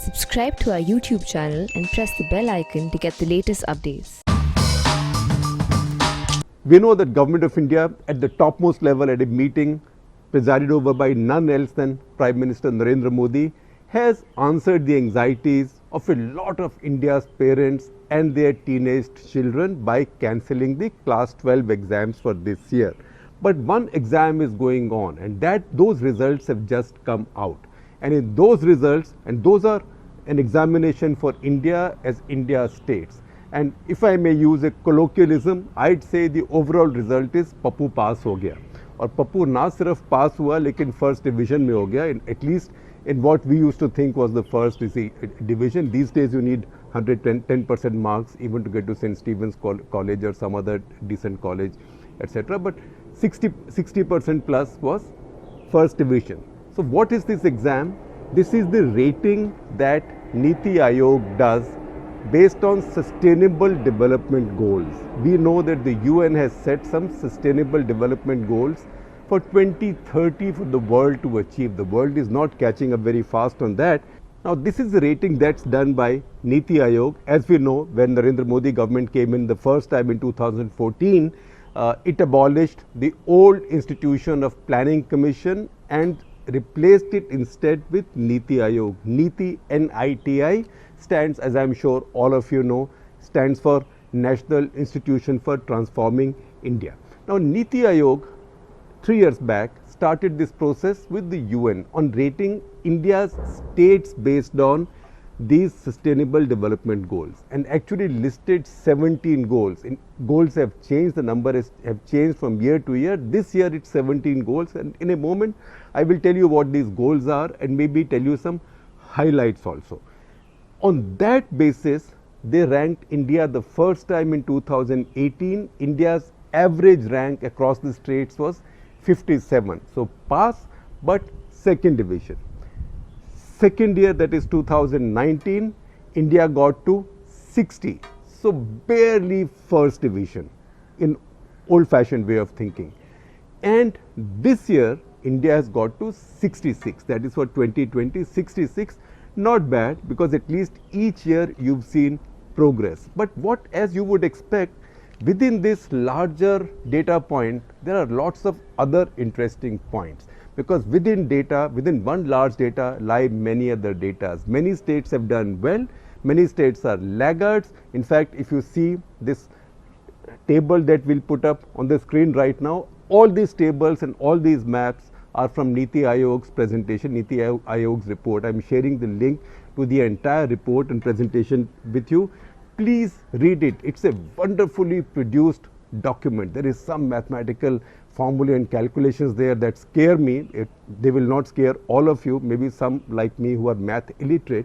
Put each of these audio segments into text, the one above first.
Subscribe to our YouTube channel and press the bell icon to get the latest updates. We know that Government of India at the topmost level at a meeting presided over by none else than Prime Minister Narendra Modi has answered the anxieties of a lot of India's parents and their teenage children by cancelling the class 12 exams for this year. But one exam is going on and those results have just come out. And in those results, and those are an examination for India as India states. And if I may use a colloquialism, I'd say the overall result is Pappu pass ho gaya. और पप्पू ना सिर्फ पास हुआ लेकिन first division में हो गया at least in what we used to think was the first division. These days you need 110% marks even to get to St. Stephen's College or some other decent college, etc. But 60% plus was first division. So what is this exam? This is the rating that Niti Aayog does based on sustainable development goals. We know that the UN has set some sustainable development goals for 2030 for the world to achieve. The world is not catching up very fast on that. Now this is the rating that's done by Niti Aayog. As we know, when Narendra Modi government came in the first time in 2014, it abolished the old institution of Planning Commission and replaced it instead with Niti Aayog. Niti, N-I-T-I, stands, as I'm sure all of you know, stands for National Institution for Transforming India. Now Niti Aayog 3 years back started this process with the UN on rating India's states based on these sustainable development goals and actually listed 17 goals. Goals have changed, the number have changed from year to year. This year it's 17 goals, and in a moment I will tell you what these goals are and maybe tell you some highlights also. On that basis, they ranked India the first time in 2018. India's average rank across the states was 57. So pass, but second division. Second year, that is 2019, India got to 60. So barely first division in old-fashioned way of thinking. And this year, India has got to 66. That is for 2020, 66. Not bad, because at least each year you've seen progress. But what, as you would expect, within this larger data point, there are lots of other interesting points, because within data, within one large data lie many other data. Many states have done well, many states are laggards. In fact, if you see this table that we'll put up on the screen right now, all these tables and all these maps are from Niti Aayog's presentation, Niti Aayog's report. I'm sharing the link to the entire report and presentation with you. Please read it. It's a wonderfully produced document. There is some mathematical formula and calculations there that scare me. They will not scare all of you, maybe some like me who are math illiterate,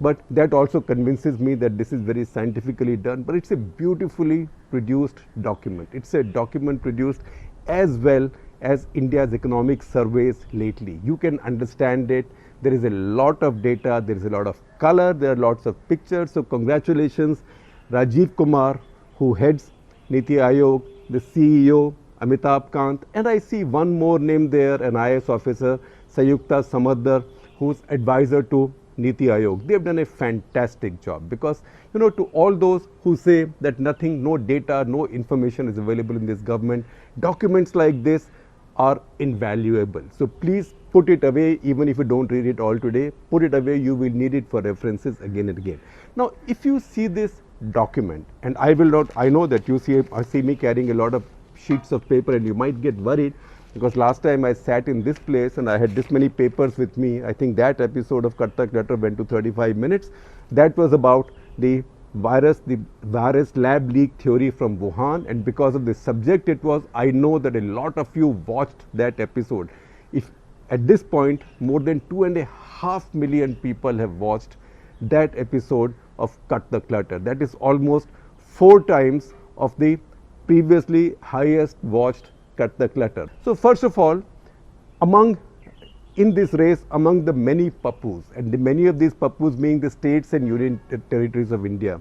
but that also convinces me that this is very scientifically done. But it's a beautifully produced document. It's a document produced as well as India's economic surveys lately. You can understand it. There is a lot of data, there is a lot of color, there are lots of pictures. So congratulations, Rajiv Kumar, who heads Niti Aayog, the CEO, Amitabh Kant, and I see one more name there, an IAS officer, Sayukta Samadar, who's advisor to Niti Aayog. They have done a fantastic job, because, you know, to all those who say that nothing, no data, no information is available in this government, documents like this are invaluable. So please put it away. Even if you don't read it all today, put it away. You will need it for references again and again. Now, if you see this document, and I will not, I know that you see me carrying a lot of sheets of paper, and you might get worried, because last time I sat in this place and I had this many papers with me. I think that episode of Cut the Clutter went to 35 minutes. That was about the virus lab leak theory from Wuhan, and because of the subject it was, I know that a lot of you watched that episode. If at this point more than 2.5 million people have watched that episode of Cut the Clutter, that is almost 4 times of the previously highest watched Cut the Clutter. So first of all, in this race, among the many pappus, and many of these pappus being the states and union territories of India,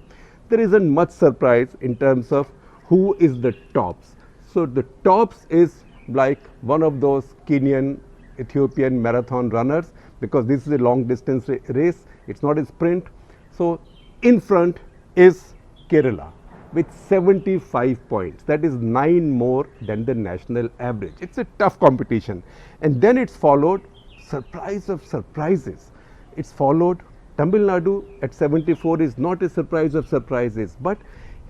there isn't much surprise in terms of who is the tops. So the tops is like one of those Kenyan, Ethiopian marathon runners, because this is a long distance race, It's not a sprint. So in front is Kerala with 75 points. That is 9 more than the national average. It's a tough competition. And then it's followed, surprise of surprises, it's followed Tamil Nadu at 74 is not a surprise of surprises, but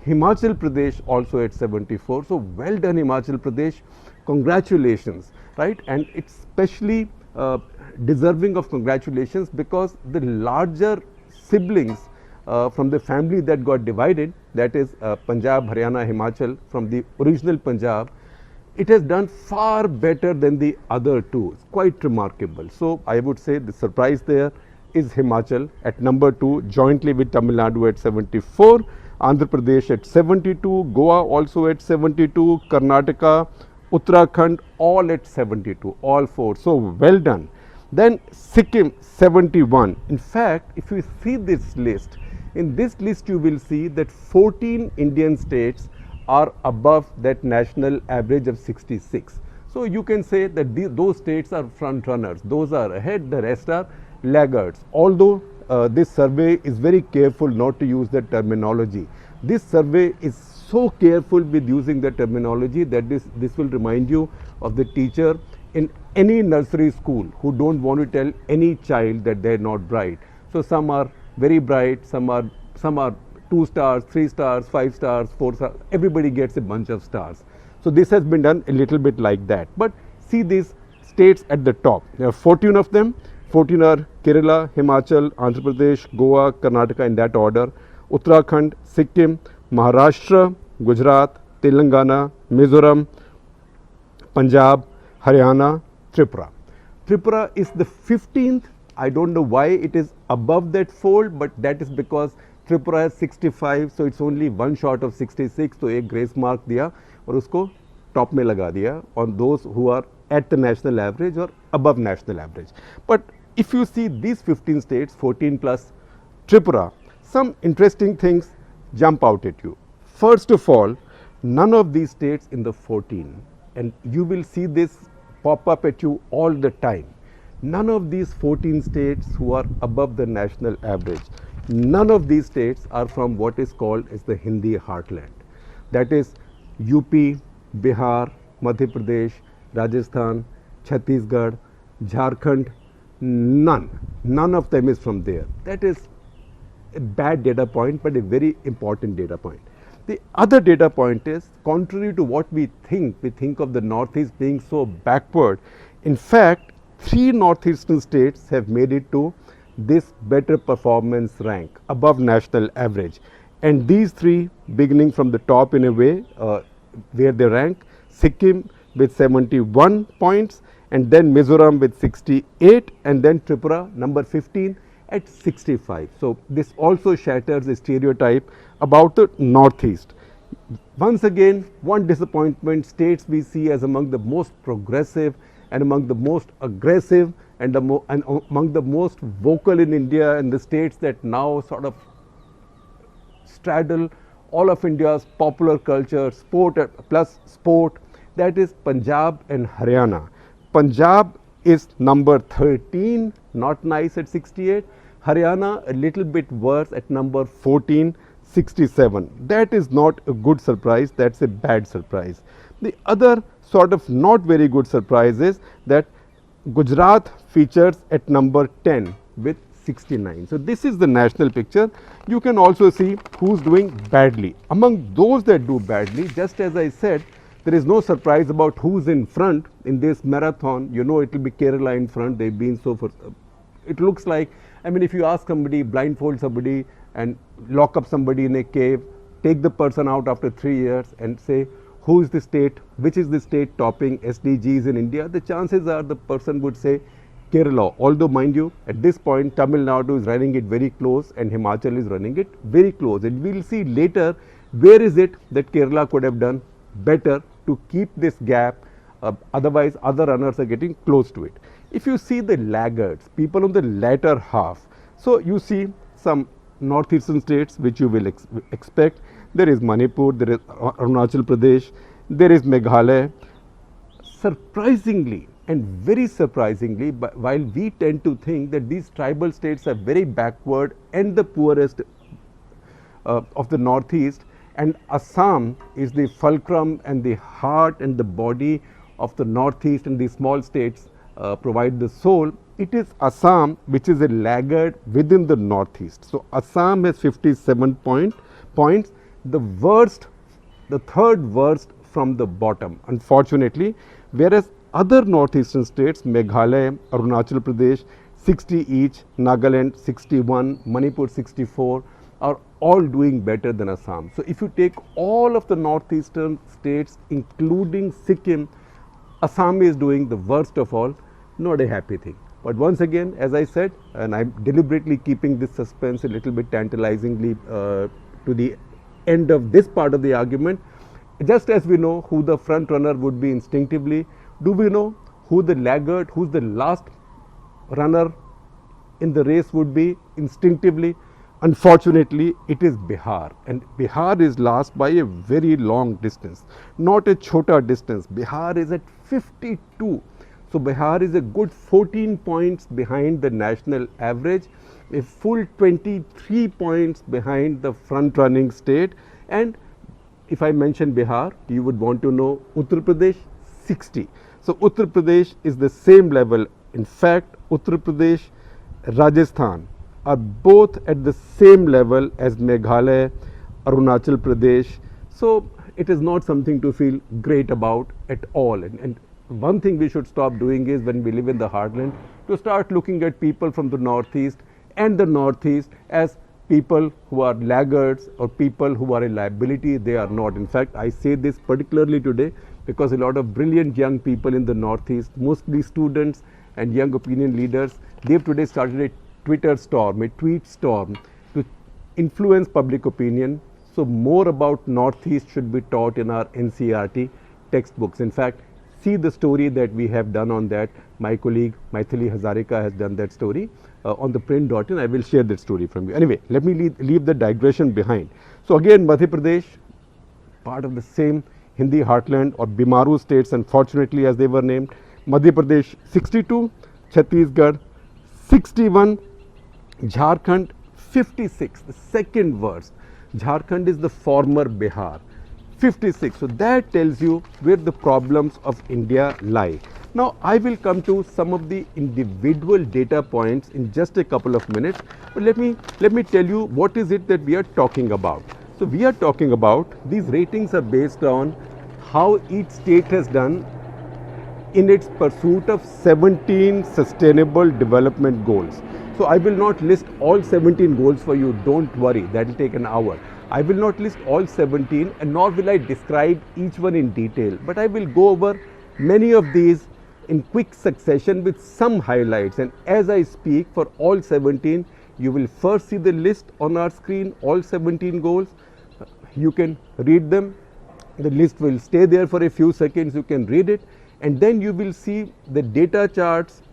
Himachal Pradesh also at 74. So well done Himachal Pradesh, congratulations, right? And it's especially deserving of congratulations because the larger siblings from the family that got divided, that is Punjab, Haryana, Himachal, from the original Punjab, it has done far better than the other two. It's quite remarkable. So I would say the surprise there is Himachal at number 2, jointly with Tamil Nadu at 74, Andhra Pradesh at 72, Goa also at 72, Karnataka, Uttarakhand all at 72, all 4. So well done. Then Sikkim 71. In fact, if you see this list, in this list you will see that 14 Indian states are above that national average of 66. So you can say that those states are front runners, those are ahead, the rest are laggards. Although this survey is very careful not to use the terminology. This survey is so careful with using the terminology that this will remind you of the teacher in any nursery school who don't want to tell any child that they're not bright. So some are very bright, some are 2 stars, 3 stars, 5 stars, 4 stars, everybody gets a bunch of stars. So this has been done a little bit like that. But see these states at the top, there are 14 of them. 14 are Kerala, Himachal, Andhra Pradesh, Goa, Karnataka in that order, Uttarakhand, Sikkim, Maharashtra, Gujarat, Telangana, Mizoram, Punjab, Haryana, Tripura. Tripura is the 15th. I don't know why it is above that fold, but that is because Tripura has 65, so it's only one short of 66. तो एक grace mark दिया और उसको top में लगा दिया on those who are at the national average or above national average. But if you see these 15 states, 14 plus Tripura, some interesting things jump out at you. First of all, none of these states in the 14, and you will see this pop up at you all the time. None of these 14 states who are above the national average, none of these states are from what is called as the Hindi heartland. That is UP, Bihar, Madhya Pradesh, Rajasthan, Chhattisgarh, Jharkhand, none of them is from there. That is a bad data point, but a very important data point. The other data point is, contrary to what we think of the Northeast being so backward. In fact, 3 northeastern states have made it to this better performance rank above national average, and these 3 beginning from the top in a way where they rank: Sikkim with 71 points, and then Mizoram with 68, and then Tripura number 15 at 65. So this also shatters the stereotype about the Northeast. Once again, one disappointment: states we see as among the most progressive and among the most aggressive and among the most vocal in India, and the states that now sort of straddle all of India's popular culture, sport plus sport, that is Punjab and Haryana. Punjab is number 13, not nice at 68. Haryana a little bit worse at number 14, 67. That is not a good surprise, that's a bad surprise. The other sort of not very good surprise is that Gujarat features at number 10 with 69. So this is the national picture. You can also see who's doing badly. Among those that do badly, just as I said, there is no surprise about who's in front in this marathon. You know, it will be Kerala in front. They've been so for, it looks like, I mean, if you ask somebody, blindfold somebody and lock up somebody in a cave, take the person out after 3 years and say, who is the state, which is the state topping SDGs in India, the chances are the person would say Kerala. Although mind you, at this point Tamil Nadu is running it very close and Himachal is running it very close, and we will see later where is it that Kerala could have done better to keep this gap, otherwise other runners are getting close to it. If you see the laggards, people on the latter half, so you see some northeastern states which you will expect. There is Manipur, there is Arunachal Pradesh, there is Meghalaya. Surprisingly, And very surprisingly, while we tend to think that these tribal states are very backward and the poorest of the northeast, and Assam is the fulcrum and the heart and the body of the northeast, and these small states provide the soul. It is Assam which is a laggard within the northeast. So Assam has 57 points, the worst, the third worst from the bottom, unfortunately, whereas other northeastern states, Meghalaya, Arunachal Pradesh, 60 each, Nagaland 61, Manipur 64, are all doing better than Assam. So if you take all of the northeastern states, including Sikkim, Assam is doing the worst of all. Not a happy thing. But once again, as I said, and I'm deliberately keeping this suspense a little bit tantalizingly to the end of this part of the argument, just as we know who the front runner would be instinctively, do we know who the laggard, who's the last runner in the race would be instinctively? Unfortunately, it is Bihar, and Bihar is last by a very long distance, not a chota distance. Bihar is at 52. So Bihar is a good 14 points behind the national average, a full 23 points behind the front running state. And if I mention Bihar, you would want to know Uttar Pradesh 60. So Uttar Pradesh is the same level. In fact, Uttar Pradesh, Rajasthan are both at the same level as Meghalaya, Arunachal Pradesh. So it is not something to feel great about at all. And one thing we should stop doing is, when we live in the heartland, to start looking at people from the northeast and the northeast as people who are laggards or people who are a liability. They are not. In fact, I say this particularly today because a lot of brilliant young people in the northeast, mostly students and young opinion leaders, they've today started a Twitter storm, a tweet storm to influence public opinion. So more about northeast should be taught in our NCERT textbooks. In fact, see the story that we have done on that. My colleague Maithili Hazarika has done that story on the print.in. I will share that story from you. Anyway, let me leave the digression behind. So again, Madhya Pradesh, part of the same Hindi heartland or Bimaru states, unfortunately, as they were named. Madhya Pradesh 62, Chhattisgarh 61, Jharkhand 56, the second worst. Jharkhand is the former Bihar, 56. So that tells you where the problems of India lie. Now I will come to some of the individual data points in just a couple of minutes, but let me tell you what is it that we are talking about. So we are talking about, these ratings are based on how each state has done in its pursuit of 17 sustainable development goals. So I will not list all 17 goals for you, don't worry, that will take an hour. I will not list all 17, and nor will I describe each one in detail, but I will go over many of these in quick succession with some highlights. And as I speak, for all 17, you will first see the list on our screen, all 17 goals. You can read them. The list will stay there for a few seconds, you can read it, and then you will see the data charts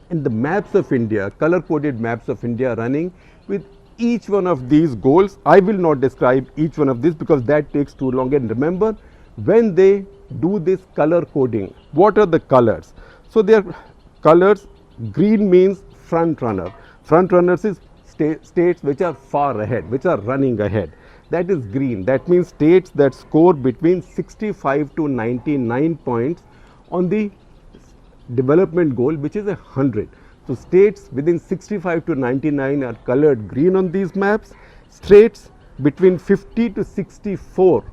and the maps of India, color coded maps of India running with each one of these goals. I will not describe each one of these because that takes too long. And remember, when they do this color coding, what are the colors? So their colors, green means front runner. Front runners is states which are far ahead, which are running ahead. That is green. That means states that score between 65 to 99 points on the development goal, which is 100. So states within 65 to 99 are colored green on these maps. States between 50 to 64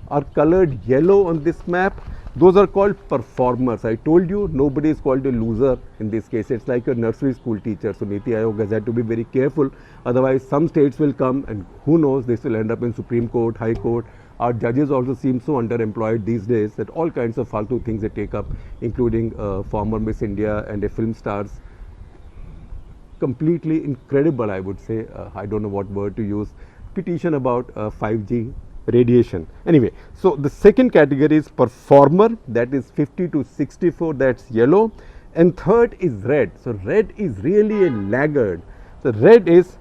are colored yellow on this map. Those are called performers. I told you, nobody is called a loser in this case. It's like a nursery school teacher. So Niti Aayog has had to be very careful. Otherwise, some states will come and who knows, this will end up in Supreme Court, High Court. Our judges also seem so underemployed these days that all kinds of faltu things they take up, including former Miss India and a film star's completely incredible, I would say, I don't know what word to use, petition about 5G radiation. Anyway, so the second category is performer, that is 50 to 64, that's yellow, and third is red. So red is really a laggard. So red is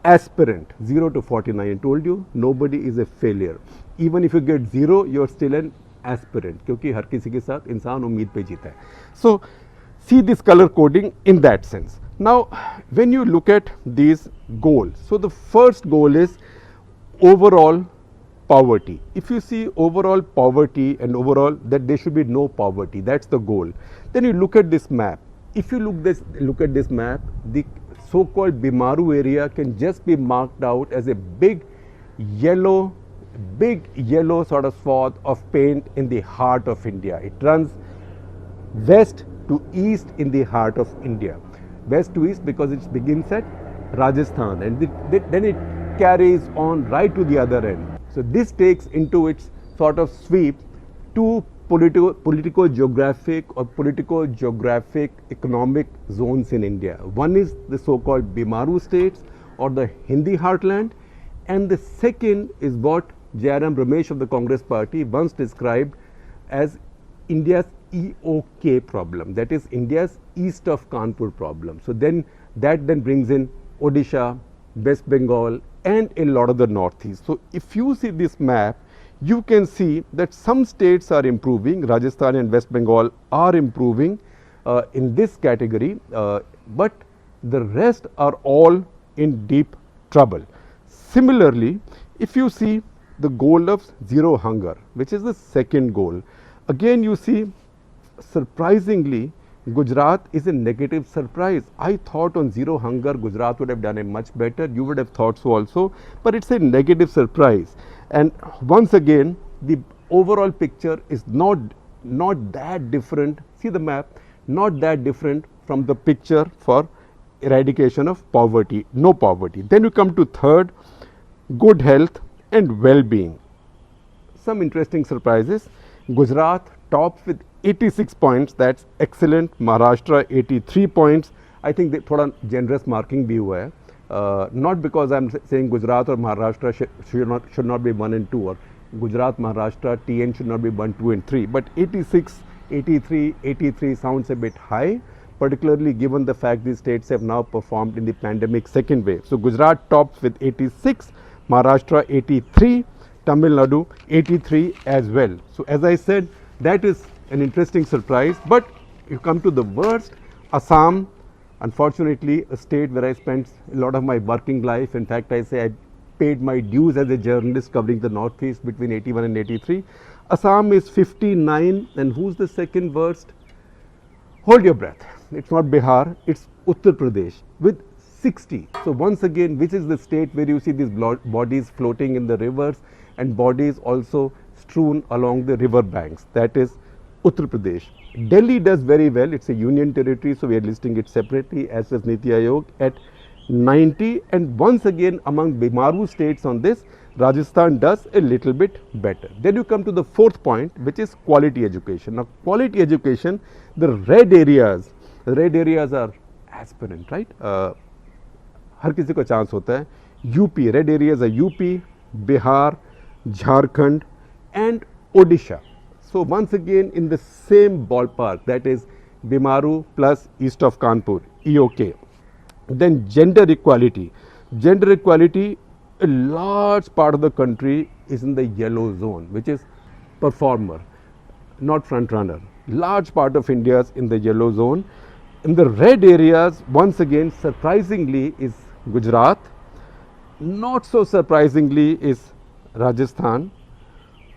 aspirant, 0 to 49. I told you, nobody is a failure. Even if you get 0, you're still an aspirant, क्योंकि हर किसी के साथ इंसान उम्मीद पे जीता है. सो see this color coding in that sense. Now when you look at these goals, so the first goal is overall poverty. If you see overall poverty and overall that there should be no poverty, that's the goal. Then you look at this map. If you look at this map, the so-called Bimaru area can just be marked out as a big yellow sort of swath of paint in the heart of India. It runs west to east in the heart of India. West to east because it begins at Rajasthan and then it carries on right to the other end. So this takes into its sort of sweep two politico-geographic or politico-geographic economic zones in India. One is the so-called Bimaru states or the Hindi heartland, and the second is what Jairam Ramesh of the Congress party once described as India's EOK problem, that is India's east of Kanpur problem. So then that brings in Odisha, West Bengal and a lot of the northeast. So if you see this map, you can see that some states are improving. Rajasthan and West Bengal are improving in this category, but the rest are all in deep trouble. Similarly, if you see the goal of zero hunger, which is the second goal, again you see surprisingly Gujarat is a negative surprise. I thought on zero hunger Gujarat would have done it much better. You would have thought so also, but it's a negative surprise. And once again, the overall picture is not that different. See the map, not that different from the picture for eradication of poverty, no poverty. Then you come to third, good health and well-being. Some interesting surprises. Gujarat tops with 86 points, that's excellent. Maharashtra 83 points. I think they thoda generous marking bhi hua hai. Not because I am saying Gujarat or Maharashtra should not be 1 and 2, or Gujarat, Maharashtra, TN should not be 1, 2 and 3, but 86, 83, 83 sounds a bit high, particularly given the fact these states have now performed in the pandemic second wave. So Gujarat tops with 86, Maharashtra 83, Tamil Nadu 83 as well. So as I said, that is an interesting surprise. But you come to the worst, Assam, unfortunately a state where I spent a lot of my working life. In fact, I say I paid my dues as a journalist covering the northeast between 81 and 83. Assam is 59, and who's the second worst? Hold your breath. It's not Bihar, it's Uttar Pradesh with 60. So once again, which is the state where you see these bodies floating in the rivers and bodies also strewn along the river banks? That is Uttar Pradesh. Delhi does very well. It's a union territory, so we are listing it separately, as does Niti Aayog at 90. And once again, among Bimaru states on this, Rajasthan does a little bit better. Then you come to the fourth point, which is quality education. Now, quality education, the red areas are aspirant, right? हर किसी को chance होता है. UP, red areas are UP, Bihar, Jharkhand and Odisha. So once again in the same ballpark, that is Bimaru plus east of Kanpur, EOK. Then gender equality. Gender equality, a large part of the country is in the yellow zone, which is performer, not front runner. Large part of India is in the yellow zone. In the red areas, once again, surprisingly is Gujarat. Not so surprisingly is Rajasthan,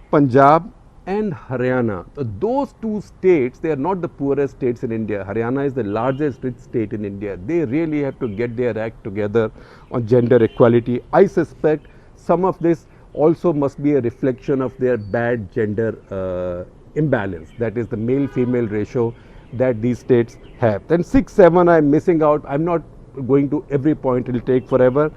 Punjab and Haryana. So those two states, they are not the poorest states in India. Haryana is the largest rich state in India. They really have to get their act together on gender equality. I suspect some of this also must be a reflection of their bad gender imbalance, that is the male-female ratio that these states have. Then 6, 7 I am missing out. I am not going to every point, it will take forever.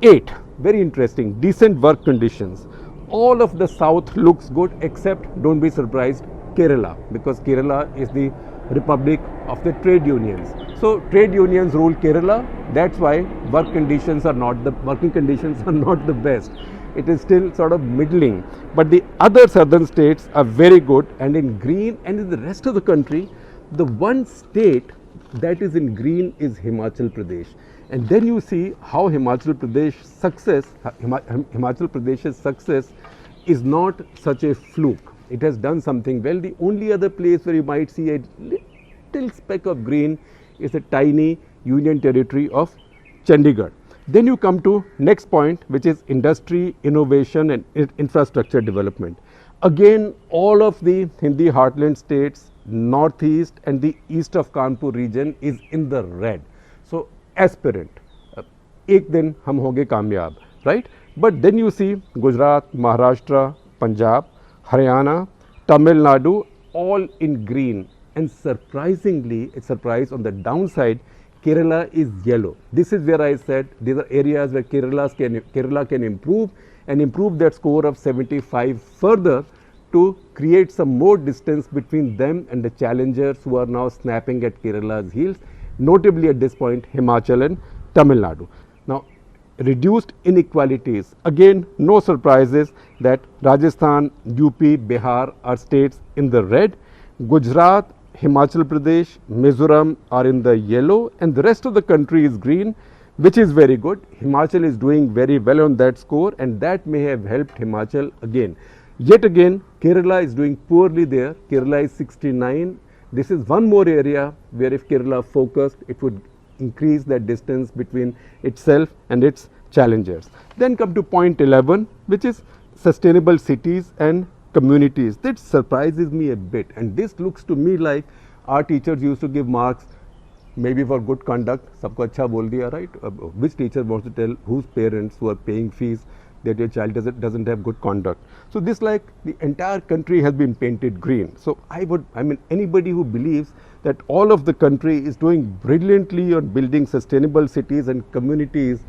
8, very interesting, decent work conditions. All of the south looks good except, don't be surprised, Kerala, because Kerala is the republic of the trade unions. So trade unions rule Kerala, that's why working conditions are not the best. It is still sort of middling, but the other southern states are very good, and in green, and in the rest of the country, the one state that is in green is Himachal Pradesh. And then you see how Himachal Pradesh's success is not such a fluke. It has done something well. The only other place where you might see a little speck of green is a tiny union territory of Chandigarh. Then you come to next point, which is industry, innovation and infrastructure development. Again, all of the Hindi heartland states, northeast and the east of Kanpur region is in the red. So aspirant, एक दिन हम होंगे कामयाब, right? But then you see Gujarat, Maharashtra, Punjab, Haryana, Tamil Nadu, all in green. And surprisingly, a surprise on the downside, Kerala is yellow. This is where I said these are areas where Kerala can improve and improve that score of 75 further to create some more distance between them and the challengers who are now snapping at Kerala's heels, notably at this point Himachal and Tamil Nadu. Now, reduced inequalities, again no surprises that Rajasthan, UP, Bihar are states in the red. Gujarat, Himachal Pradesh, Mizoram are in the yellow and the rest of the country is green, which is very good. Himachal is doing very well on that score and that may have helped Himachal again. Yet again, Kerala is doing poorly there. Kerala is 69. This is one more area where if Kerala focused, it would increase that distance between itself and its challengers. Then come to point 11, which is sustainable cities and communities. That surprises me a bit, and this looks to me like our teachers used to give marks maybe for good conduct. Sabko acha bol diya, right? Which teacher wants to tell whose parents who are paying fees that your child doesn't have good conduct? So this, like, the entire country has been painted green. So I mean anybody who believes that all of the country is doing brilliantly on building sustainable cities and communities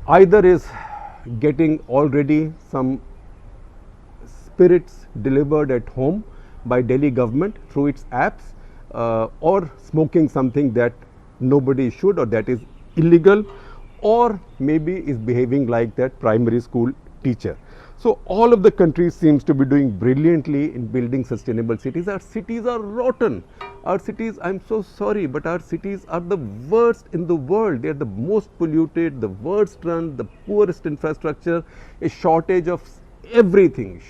either is getting already some spirits delivered at home by Delhi government through its apps, or smoking something that nobody should or that is illegal, or maybe is behaving like that primary school teacher. So all of the country seems to be doing brilliantly in building sustainable cities. Our cities are rotten. Our cities, I'm so sorry, but our cities are the worst in the world. They are the most polluted, the worst run, the poorest infrastructure, a shortage of everything,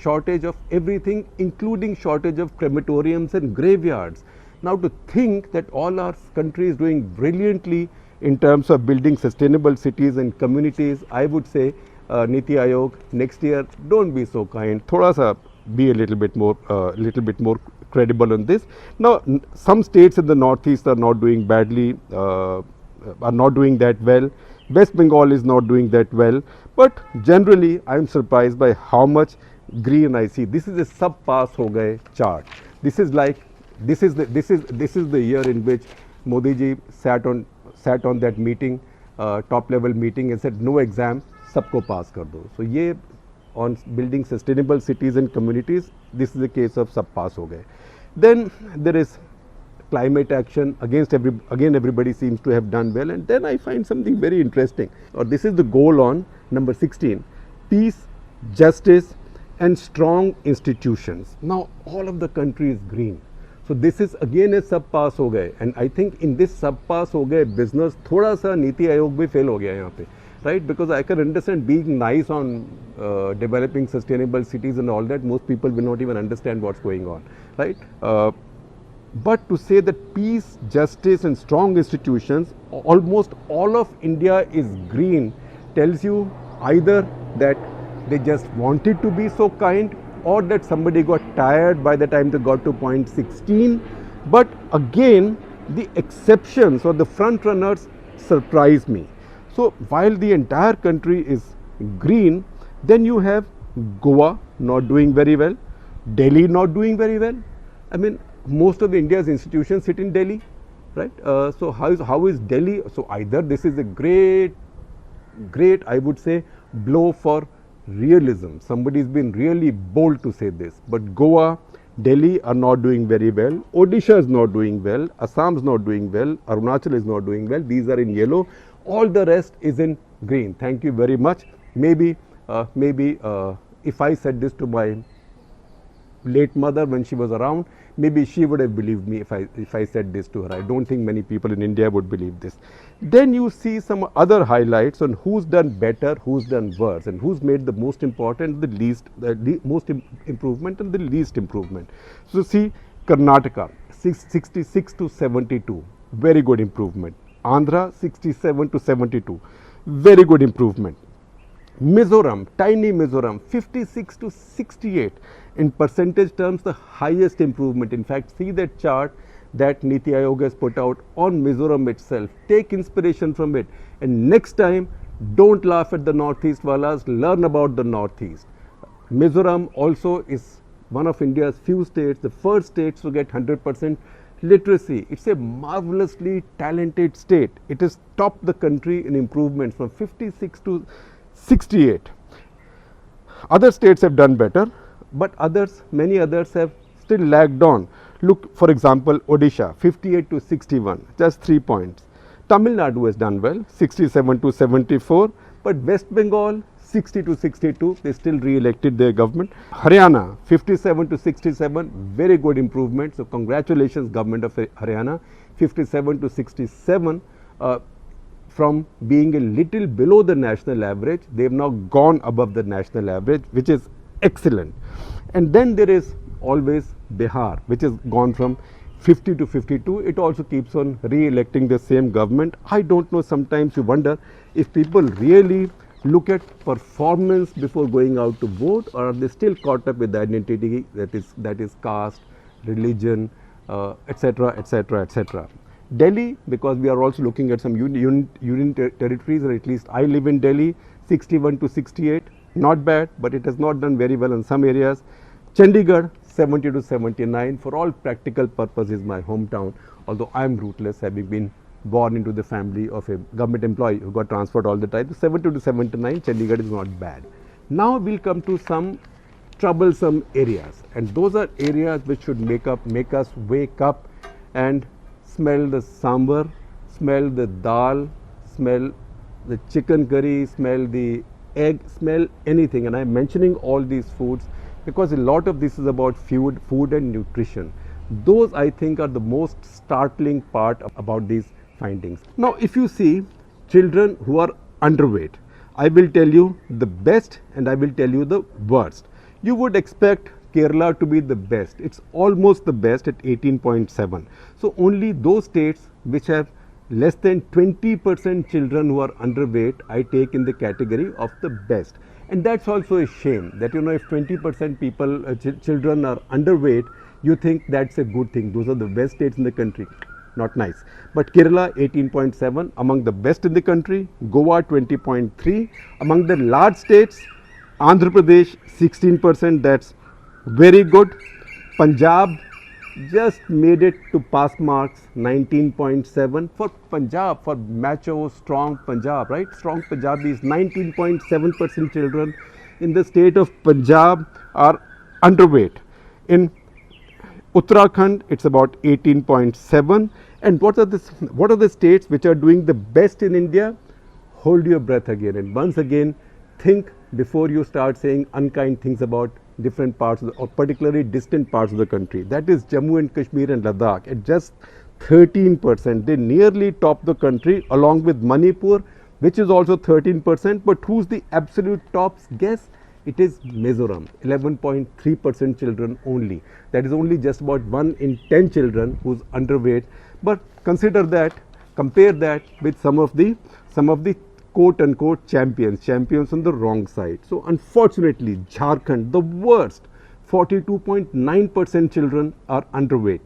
including shortage of crematoriums and graveyards. Now to think that all our country is doing brilliantly in terms of building sustainable cities and communities, I would say Niti Aayog, next year don't be so kind, thoda sa be a little bit more credible on this. Now some states in the northeast are not doing badly, are not doing that well. West Bengal is not doing that well, but generally I am surprised by how much green I see. This is a sub pass ho gaye chart. This is like this is the year in which Modi ji sat on that meeting, top level meeting, and said no exam, sabko pass kar do. So ye on building sustainable cities and communities, this is a case of sub pass ho gaye. Then there is climate action. Again everybody seems to have done well, and then I find something very interesting, or this is the goal on number 16, peace, justice and strong institutions. Now all of the country is green. So this is again a sub pass ho gaye, and I think in this sub pass ho gaye business thoda sa Niti Aayog bhi fail ho gaya yahan pe, right? Because I can understand being nice on developing sustainable cities and all that. Most people will not even understand what's going on, right? But to say that peace, justice and strong institutions, almost all of India is green, tells you either that they just wanted to be so kind, or that somebody got tired by the time they got to point 16. But again, the exceptions or the front runners surprise me. So while the entire country is green, then you have Goa not doing very well, Delhi not doing very well. I mean, most of India's institutions sit in Delhi, right? So how is Delhi? So either this is a great, I would say, blow for realism. Somebody's been really bold to say this, but Goa, Delhi are not doing very well. Odisha is not doing well. Assam is not doing well. Arunachal is not doing well. These are in yellow. All the rest is in green. Thank you very much. Maybe if I said this to my late mother when she was around, maybe she would have believed me if I said this to her. I don't think many people in India would believe this. Then you see some other highlights on who's done better, who's done worse, and who's made the most important, the most improvement and the least improvement. So see, Karnataka 66 to 72, very good improvement. Andhra 67 to 72, very good improvement. Mizoram, tiny Mizoram, 56 to 68. In percentage terms, the highest improvement. In fact, see that chart that Niti Aayog has put out on Mizoram itself. Take inspiration from it. And next time, don't laugh at the Northeast Walas, learn about the Northeast. Mizoram also is one of India's few states, the first states to get 100% literacy. It's a marvelously talented state. It has topped the country in improvements from 56 to 68. Other states have done better, but many others have still lagged on. Look, for example, Odisha 58 to 61, just 3 points. Tamil Nadu has done well, 67 to 74, but West Bengal 60 to 62, they still re-elected their government. Haryana 57 to 67, very good improvement. So congratulations, government of Haryana. 57 to 67. From being a little below the national average, they have now gone above the national average, which is excellent. And then there is always Bihar, which has gone from 50 to 52. It also keeps on re-electing the same government. I don't know, sometimes you wonder if people really look at performance before going out to vote, or are they still caught up with the identity that is caste, religion, etc., etc., etc. Delhi, because we are also looking at some union territories, or at least I live in Delhi, 61 to 68, not bad, but it has not done very well in some areas. Chandigarh 70 to 79, for all practical purposes my hometown, although I am rootless, having been born into the family of a government employee who got transferred all the time. So 70 to 79, Chandigarh is not bad. Now we'll come to some troublesome areas, and those are areas which should make us wake up and smell the sambar, smell the dal, smell the chicken curry, smell the egg, smell anything. And I'm mentioning all these foods because a lot of this is about food and nutrition. Those, I think, are the most startling part about these findings. Now, if you see children who are underweight, I will tell you the best and I will tell you the worst. You would expect Kerala to be the best. It's almost the best at 18.7. So only those states which have less than 20% children who are underweight, I take in the category of the best. And that's also a shame that, if 20% people, children are underweight, you think that's a good thing. Those are the best states in the country. Not nice. But Kerala 18.7, among the best in the country. Goa 20.3. Among the large states, Andhra Pradesh 16%, that's very good. Punjab just made it to pass marks, 19.7 for Punjab, for macho, strong Punjab, right? Strong Punjabis, 19.7% children in the state of Punjab are underweight. In Uttarakhand, it's about 18.7. And what are the states which are doing the best in India? Hold your breath again, and once again think before you start saying unkind things about different parts or particularly distant parts of the country. That is Jammu and Kashmir and Ladakh at just 13%. They nearly top the country along with Manipur, which is also 13%. But who's the absolute tops? Guess. It is Mizoram, 11.3% children only. That is only just about 1 in 10 children who's underweight. But compare that with some of the quote unquote champions on the wrong side. So unfortunately, Jharkhand, the worst, 42.9% children are underweight.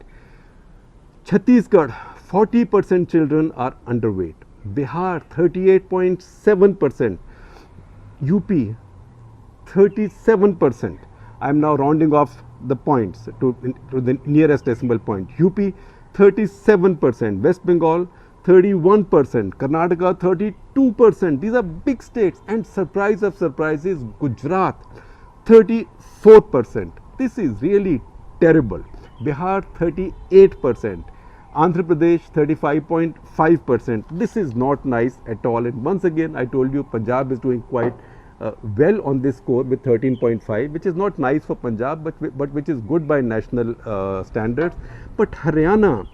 Chhattisgarh, 40% children are underweight. Bihar, 38.7%. UP, 37%. I am now rounding off the points to the nearest decimal point. UP, 37%. West Bengal, 31%, Karnataka 32%. These are big states, and surprise of surprises, Gujarat 34%. This is really terrible. Bihar 38%, Andhra Pradesh 35.5%. This is not nice at all. And once again, I told you Punjab is doing quite well on this score with 13.5, which is not nice for Punjab, but which is good by national standards. But Haryana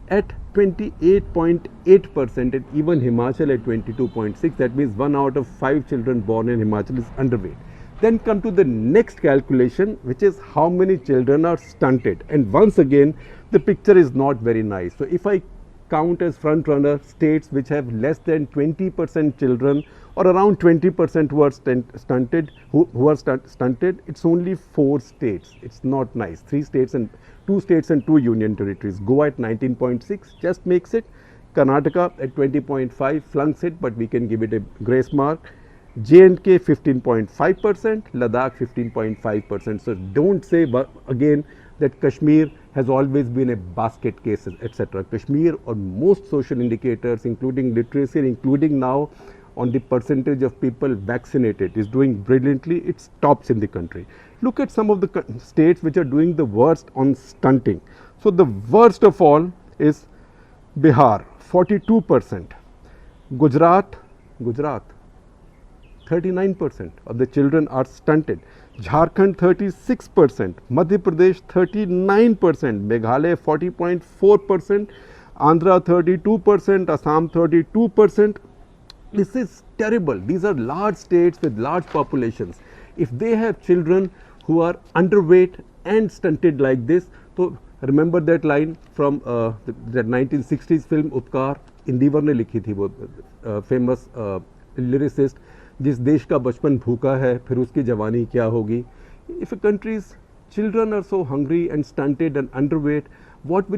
at 28.8% and even Himachal at 22.6. That means 1 out of 5 children born in Himachal is underweight. Then come to the next calculation, which is how many children are stunted. And once again, the picture is not very nice. So if I count as front runner states which have less than 20% children or around 20% who are stunted, it's only 4 states. It's not nice. 2 states and 2 union territories. Goa at 19.6 just makes it. Karnataka at 20.5 flunks it, but we can give it a grace mark. J&K 15.5%, Ladakh 15.5%. So don't say again that Kashmir has always been a basket case, etc. Kashmir on most social indicators, including literacy, including now on the percentage of people vaccinated, is doing brilliantly. It tops in the country. Look at some of the states which are doing the worst on stunting. So the worst of all is Bihar, 42%. Gujarat, 39% of the children are stunted. Jharkhand 36%, Madhya Pradesh 39%, Meghalaya 40.4%, Andhra 32%, Assam 32%. This is terrible. These are large states with large populations. If they have children who are underweight and stunted like this, so remember that line from the 1960s film Upkar, Indeevar ने लिखी थी वो famous lyricist, जिस देश का बचपन भूखा है फिर उसकी जवानी क्या होगी. If a country's children are so hungry and stunted and underweight, what will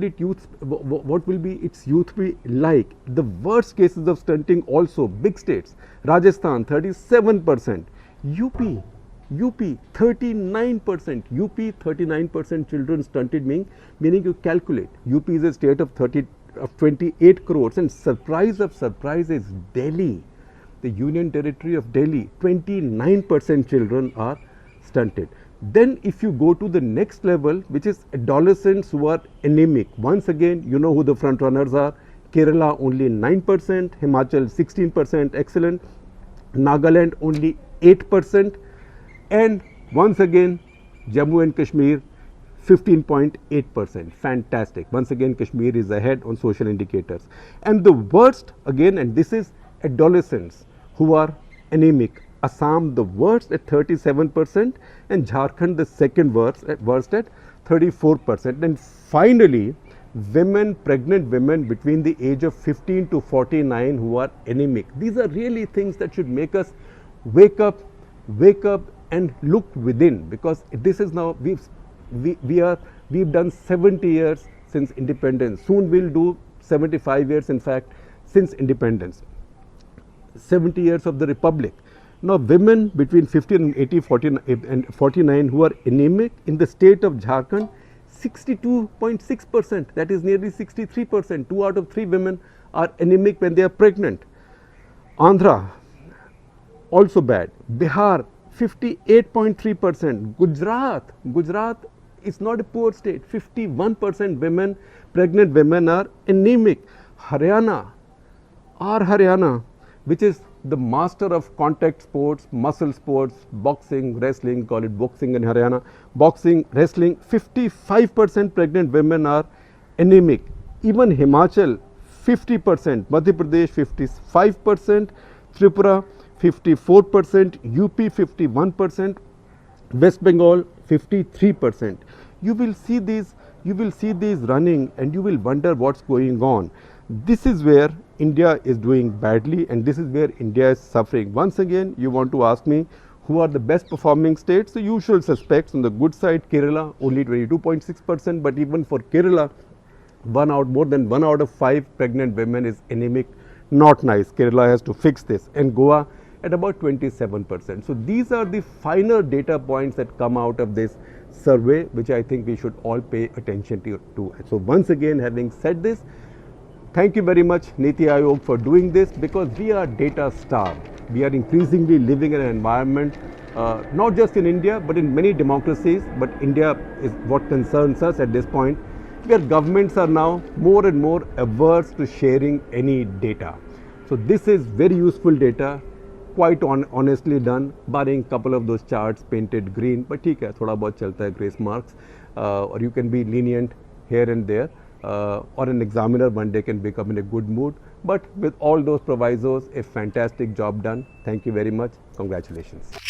be its youth be like? The worst cases of stunting also big states. Rajasthan 37%, UP 39%, UP 39% children stunted, meaning you calculate. UP is a state of 28 crores, and surprise of surprises, Delhi, the Union Territory of Delhi, 29% children are stunted. Then if you go to the next level, which is adolescents who are anemic, once again you know who the front runners are. Kerala only 9%, Himachal 16%, excellent, Nagaland only 8%, and once again Jammu and Kashmir 15.8%, fantastic. Once again Kashmir is ahead on social indicators. And the worst again, and this is adolescents who are anemic, Assam the worst at 37%, and Jharkhand the second worst at 34%. And finally, pregnant women between the age of 15 to 49 who are anemic. These are really things that should make us wake up and look within, because this is now, we've done 70 years since independence. Soon we'll do 75 years, in fact, since independence. 70 years of the Republic. Now, women between 15 and 49 who are anemic in the state of Jharkhand, 62.6%, that is nearly 63%. 2 out of 3 women are anemic when they are pregnant. Andhra, also bad. Bihar, 58.3%. Gujarat is not a poor state. 51% pregnant women are anemic. Haryana, which is the master of contact sports, muscle sports, boxing, wrestling, call it boxing in Haryana, boxing, wrestling, 55% pregnant women are anemic. Even Himachal, 50%, Madhya Pradesh 55%, Tripura 54%, UP 51%, West Bengal 53%. You will see these running and you will wonder what's going on. This is where India is doing badly, and this is where India is suffering. Once again, you want to ask me who are the best performing states? The usual suspects. On the good side, Kerala only 22.6%, but even for Kerala, more than 1 out of 5 pregnant women is anemic. Not nice. Kerala has to fix this. And Goa at about 27%. So these are the finer data points that come out of this survey, which I think we should all pay attention to. So once again, having said this, thank you very much Niti Aayog for doing this, because we are data starved. We are increasingly living in an environment, not just in India, but in many democracies, but India is what concerns us at this point, where governments are now more and more averse to sharing any data. So this is very useful data. quite honestly done, barring couple of those charts painted green. But ठीक है, थोड़ा बहुत चलता है grace marks, or you can be lenient here and there, or an examiner one day can become in a good mood. But with all those provisos, a fantastic job done. Thank you very much. Congratulations.